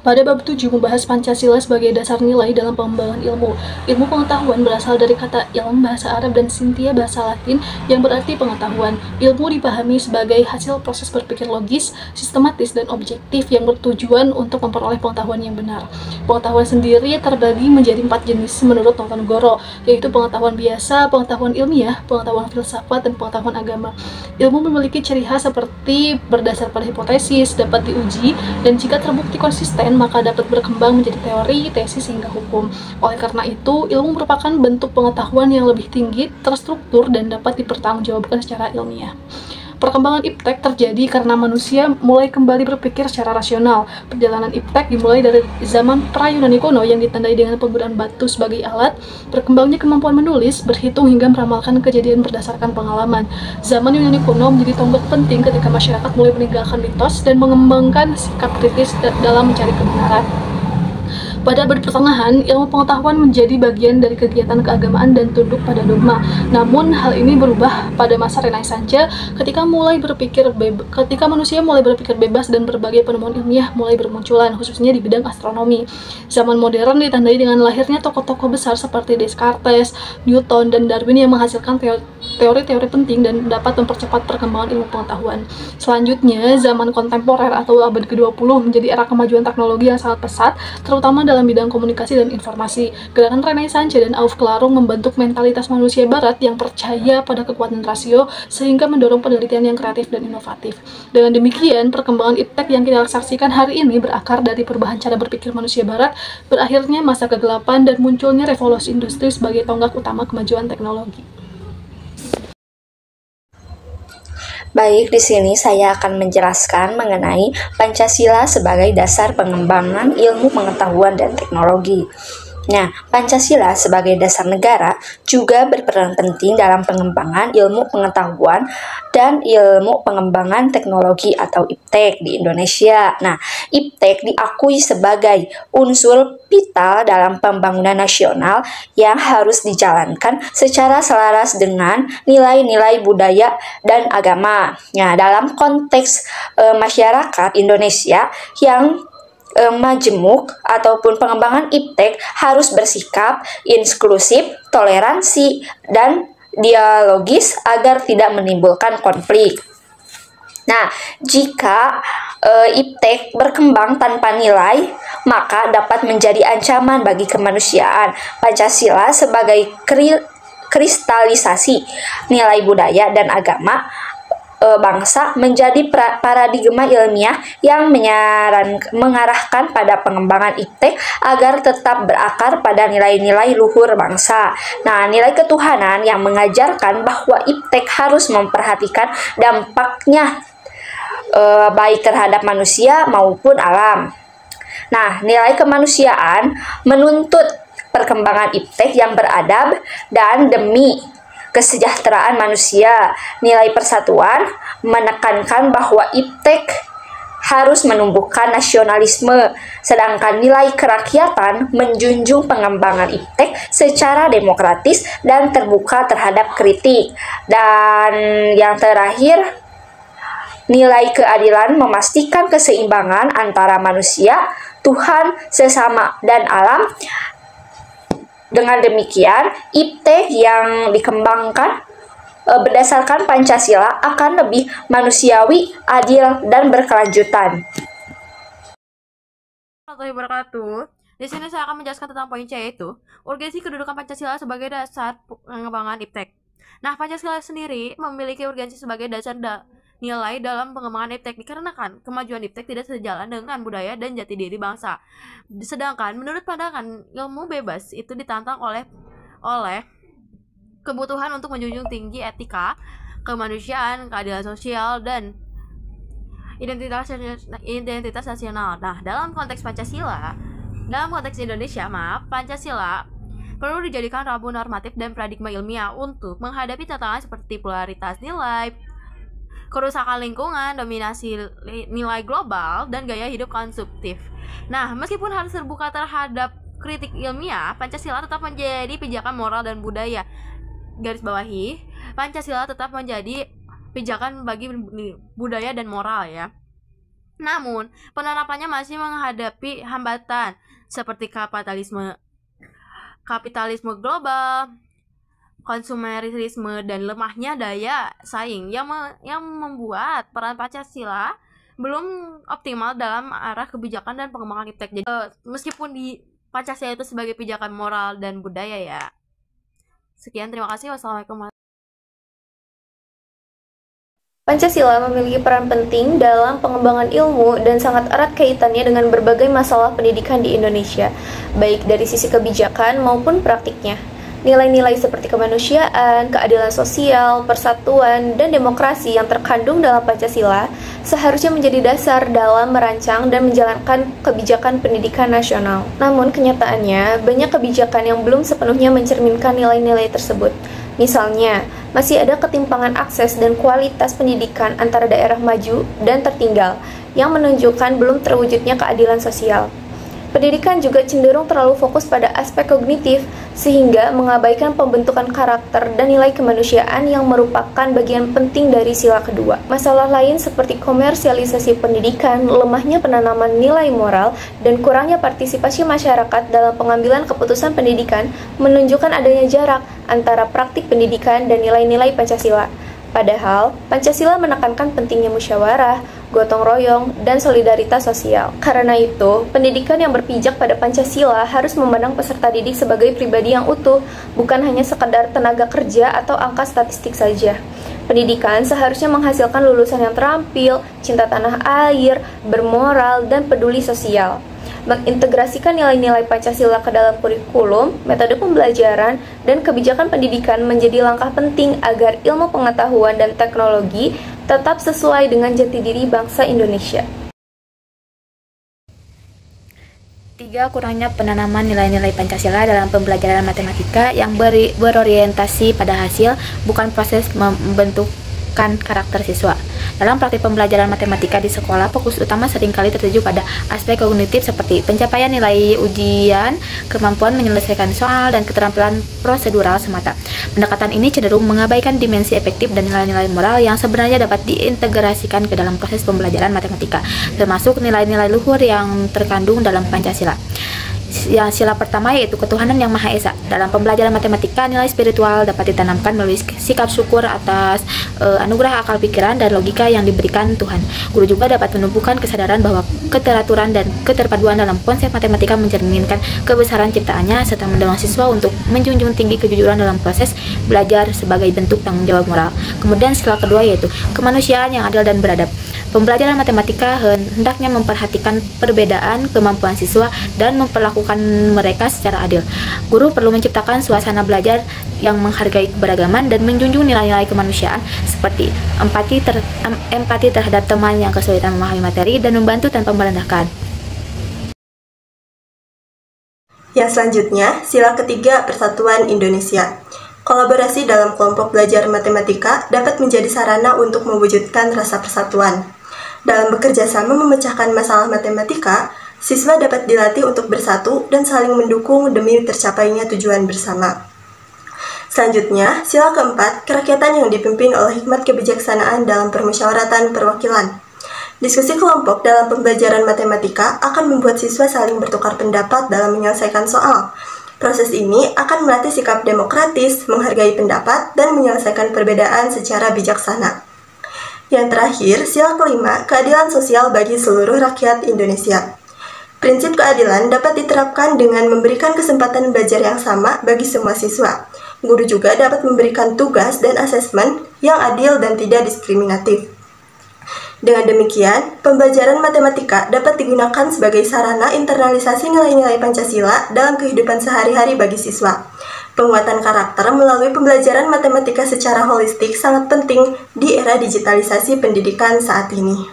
Pada bab 7 membahas Pancasila sebagai dasar nilai dalam pengembangan ilmu. Ilmu pengetahuan berasal dari kata ilm bahasa Arab dan sintia bahasa Latin yang berarti pengetahuan. Ilmu dipahami sebagai hasil proses berpikir logis, sistematis, dan objektif yang bertujuan untuk memperoleh pengetahuan yang benar. Pengetahuan sendiri terbagi menjadi 4 jenis menurut Notongoro, yaitu pengetahuan biasa, pengetahuan ilmiah, pengetahuan filsafat, dan pengetahuan agama. Ilmu memiliki ciri khas seperti berdasar pada hipotesis, dapat diuji, dan jika terbukti konsisten maka dapat berkembang menjadi teori, tesis, hingga hukum. Oleh karena itu, ilmu merupakan bentuk pengetahuan yang lebih tinggi, terstruktur, dan dapat dipertanggungjawabkan secara ilmiah. Perkembangan iptek terjadi karena manusia mulai kembali berpikir secara rasional. Perjalanan iptek dimulai dari zaman pra-Yunani kuno yang ditandai dengan penggunaan batu sebagai alat, berkembangnya kemampuan menulis, berhitung, hingga meramalkan kejadian berdasarkan pengalaman. Zaman Yunani kuno menjadi tonggak penting ketika masyarakat mulai meninggalkan mitos dan mengembangkan sikap kritis dalam mencari kebenaran. Pada abad pertengahan, ilmu pengetahuan menjadi bagian dari kegiatan keagamaan dan tunduk pada dogma. Namun, hal ini berubah pada masa Renaissance ketika manusia mulai berpikir bebas dan berbagai penemuan ilmiah mulai bermunculan, khususnya di bidang astronomi. Zaman modern ditandai dengan lahirnya tokoh-tokoh besar seperti Descartes, Newton, dan Darwin yang menghasilkan teori-teori penting dan dapat mempercepat perkembangan ilmu pengetahuan. Selanjutnya, zaman kontemporer atau abad ke-20 menjadi era kemajuan teknologi yang sangat pesat, terutama dalam bidang komunikasi dan informasi. Gerakan Renaissance dan Aufklärung membentuk mentalitas manusia barat yang percaya pada kekuatan rasio, sehingga mendorong penelitian yang kreatif dan inovatif. Dengan demikian, perkembangan iptek yang kita saksikan hari ini berakar dari perubahan cara berpikir manusia barat, berakhirnya masa kegelapan, dan munculnya revolusi industri sebagai tonggak utama kemajuan teknologi. Baik, di sini saya akan menjelaskan mengenai Pancasila sebagai dasar pengembangan ilmu pengetahuan dan teknologi. Nah, Pancasila sebagai dasar negara juga berperan penting dalam pengembangan ilmu pengetahuan dan ilmu pengembangan teknologi atau iptek di Indonesia. Nah, iptek diakui sebagai unsur vital dalam pembangunan nasional yang harus dijalankan secara selaras dengan nilai-nilai budaya dan agama. Nah, dalam konteks masyarakat Indonesia yang majemuk ataupun pengembangan iptek harus bersikap inklusif, toleransi, dan dialogis agar tidak menimbulkan konflik. Nah, jika iptek berkembang tanpa nilai, maka dapat menjadi ancaman bagi kemanusiaan. Pancasila sebagai kristalisasi nilai budaya dan agama bangsa menjadi paradigma ilmiah yang mengarahkan pada pengembangan iptek agar tetap berakar pada nilai-nilai luhur bangsa. Nah, nilai ketuhanan yang mengajarkan bahwa iptek harus memperhatikan dampaknya baik terhadap manusia maupun alam. Nah, nilai kemanusiaan menuntut perkembangan iptek yang beradab dan demi kesejahteraan manusia. Nilai persatuan menekankan bahwa iptek harus menumbuhkan nasionalisme, sedangkan nilai kerakyatan menjunjung pengembangan iptek secara demokratis dan terbuka terhadap kritik. Dan yang terakhir, nilai keadilan memastikan keseimbangan antara manusia, Tuhan, sesama, dan alam. Dengan demikian, iptek yang dikembangkan berdasarkan Pancasila akan lebih manusiawi, adil, dan berkelanjutan. Warahmatullahi wabarakatuh. Di sini saya akan menjelaskan tentang poin C, yaitu urgensi kedudukan Pancasila sebagai dasar pengembangan iptek. Nah, Pancasila sendiri memiliki urgensi sebagai dasar nilai dalam pengembangan iptek dikarenakan kemajuan iptek tidak sejalan dengan budaya dan jati diri bangsa. Sedangkan menurut pandangan ilmu bebas itu ditantang oleh kebutuhan untuk menjunjung tinggi etika, kemanusiaan, keadilan sosial, dan identitas nasional. Nah, dalam konteks Indonesia, Pancasila perlu dijadikan rambu normatif dan paradigma ilmiah untuk menghadapi tantangan seperti polaritas nilai, kerusakan lingkungan, dominasi nilai global, dan gaya hidup konsumtif. Nah, meskipun harus terbuka terhadap kritik ilmiah, Pancasila tetap menjadi pijakan moral dan budaya. Garis bawahi, Pancasila tetap menjadi pijakan bagi budaya dan moral ya. Namun, penerapannya masih menghadapi hambatan seperti kapitalisme global, konsumerisme, dan lemahnya daya saing yang membuat peran Pancasila belum optimal dalam arah kebijakan dan pengembangan iptek. Jadi, meskipun di Pancasila itu sebagai pijakan moral dan budaya ya. Sekian, terima kasih. Wassalamualaikum. Pancasila memiliki peran penting dalam pengembangan ilmu dan sangat erat kaitannya dengan berbagai masalah pendidikan di Indonesia, baik dari sisi kebijakan maupun praktiknya. Nilai-nilai seperti kemanusiaan, keadilan sosial, persatuan, dan demokrasi yang terkandung dalam Pancasila seharusnya menjadi dasar dalam merancang dan menjalankan kebijakan pendidikan nasional. Namun kenyataannya, banyak kebijakan yang belum sepenuhnya mencerminkan nilai-nilai tersebut. Misalnya, masih ada ketimpangan akses dan kualitas pendidikan antara daerah maju dan tertinggal yang menunjukkan belum terwujudnya keadilan sosial. Pendidikan juga cenderung terlalu fokus pada aspek kognitif, sehingga mengabaikan pembentukan karakter dan nilai kemanusiaan yang merupakan bagian penting dari sila kedua. Masalah lain seperti komersialisasi pendidikan, lemahnya penanaman nilai moral, dan kurangnya partisipasi masyarakat dalam pengambilan keputusan pendidikan menunjukkan adanya jarak antara praktik pendidikan dan nilai-nilai Pancasila. Padahal, Pancasila menekankan pentingnya musyawarah, gotong royong, dan solidaritas sosial. Karena itu, pendidikan yang berpijak pada Pancasila harus memandang peserta didik sebagai pribadi yang utuh, bukan hanya sekedar tenaga kerja atau angka statistik saja. Pendidikan seharusnya menghasilkan lulusan yang terampil, cinta tanah air, bermoral, dan peduli sosial. Mengintegrasikan nilai-nilai Pancasila ke dalam kurikulum, metode pembelajaran, dan kebijakan pendidikan menjadi langkah penting agar ilmu pengetahuan dan teknologi tetap sesuai dengan jati diri bangsa Indonesia. 3. Kurangnya penanaman nilai-nilai Pancasila dalam pembelajaran matematika yang berorientasi pada hasil, bukan proses membentukkan karakter siswa. Dalam praktik pembelajaran matematika di sekolah, fokus utama seringkali tertuju pada aspek kognitif seperti pencapaian nilai ujian, kemampuan menyelesaikan soal, dan keterampilan prosedural semata. Pendekatan ini cenderung mengabaikan dimensi efektif dan nilai-nilai moral yang sebenarnya dapat diintegrasikan ke dalam proses pembelajaran matematika, termasuk nilai-nilai luhur yang terkandung dalam Pancasila. Yang sila pertama yaitu ketuhanan yang Maha Esa. Dalam pembelajaran matematika, nilai spiritual dapat ditanamkan melalui sikap syukur atas anugerah akal pikiran dan logika yang diberikan Tuhan. Guru juga dapat menumbuhkan kesadaran bahwa keteraturan dan keterpaduan dalam konsep matematika mencerminkan kebesaran ciptaannya, serta mendorong siswa untuk menjunjung tinggi kejujuran dalam proses belajar sebagai bentuk tanggung jawab moral. Kemudian sila kedua yaitu kemanusiaan yang adil dan beradab. Pembelajaran matematika hendaknya memperhatikan perbedaan kemampuan siswa dan memperlakukan mereka secara adil. Guru perlu menciptakan suasana belajar yang menghargai keberagaman dan menjunjung nilai-nilai kemanusiaan seperti empati terhadap teman yang kesulitan memahami materi dan membantu tanpa merendahkan. Yang selanjutnya, sila ketiga Persatuan Indonesia. Kolaborasi dalam kelompok belajar matematika dapat menjadi sarana untuk mewujudkan rasa persatuan. Dalam bekerja sama memecahkan masalah matematika, siswa dapat dilatih untuk bersatu dan saling mendukung demi tercapainya tujuan bersama. Selanjutnya, sila keempat, kerakyatan yang dipimpin oleh hikmat kebijaksanaan dalam permusyawaratan perwakilan. Diskusi kelompok dalam pembelajaran matematika akan membuat siswa saling bertukar pendapat dalam menyelesaikan soal. Proses ini akan melatih sikap demokratis, menghargai pendapat, dan menyelesaikan perbedaan secara bijaksana. Yang terakhir, sila kelima, keadilan sosial bagi seluruh rakyat Indonesia. Prinsip keadilan dapat diterapkan dengan memberikan kesempatan belajar yang sama bagi semua siswa. Guru juga dapat memberikan tugas dan asesmen yang adil dan tidak diskriminatif. Dengan demikian, pembelajaran matematika dapat digunakan sebagai sarana internalisasi nilai-nilai Pancasila dalam kehidupan sehari-hari bagi siswa. Penguatan karakter melalui pembelajaran matematika secara holistik sangat penting di era digitalisasi pendidikan saat ini.